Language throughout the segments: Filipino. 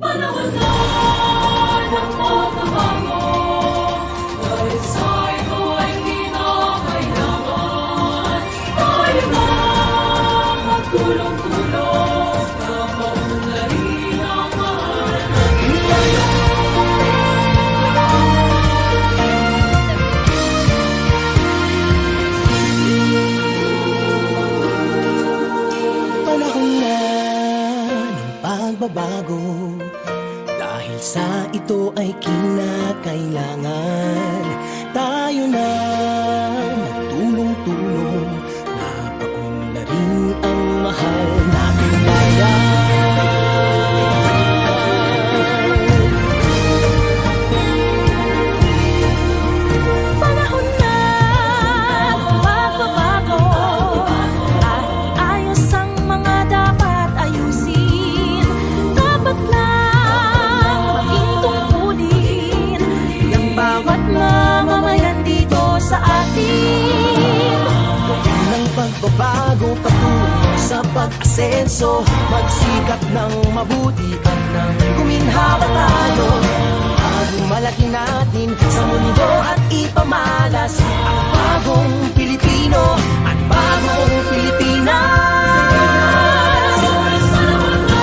Panahon na ng pagbabago, dahil sa ito ay kinakailangan. Tayo na magtulong-tulong na maunlarin ang mahal natin ngayon. Panahon na ng pagbabago, dahil sa ito ay kinakailangan. Tayo na magtulong-tulong na paunlarin ang mahal nating bayan. Panahon na ng pagbabago, ayos ang mga dapat ayusin. Dapat lang maging tungkulin ng bawat mamamayan dito sa atin. Gawin ng pagbabago patungo sa pag-asenso, magsikap ng mabuti at nang guminhawa tayo. Malaki natin sa mundo at ipamalas ang bagong Pilipino at bagong Pilipinas. Panahon na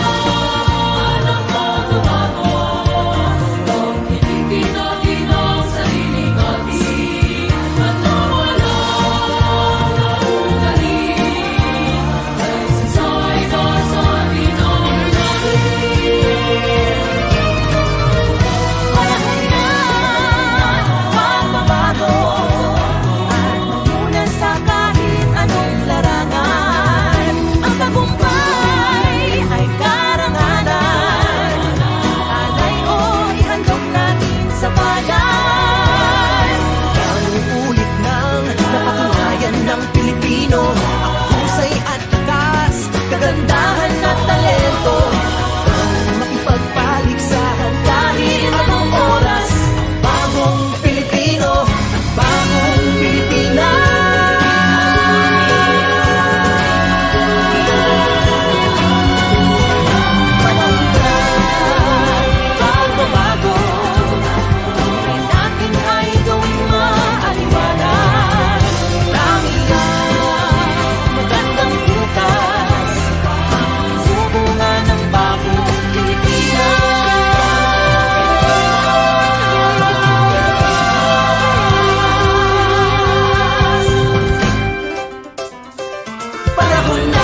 ng pagbabago, nang kinikita natin ang sarili natin at nawala na ugali, dahil sa ito sa atin ang natin. Panahon na pagbabago, at muna sa kahit anong larangan. Ang tagumpay ay karangalan. Alay o ihandog natin sa bayan. Ulit nang napatunayan ng Pilipino ang husay at takas, kagandahan at talento. Makipagpaligsahan kahit anong oras, bagong Pilipino at bagong Pilipinas. Panahon na pagbabago, Tunay natin ay gawing maaliwalas. Dami ang magandang bukas, sumunga ng bagong Pilipinas. panahon na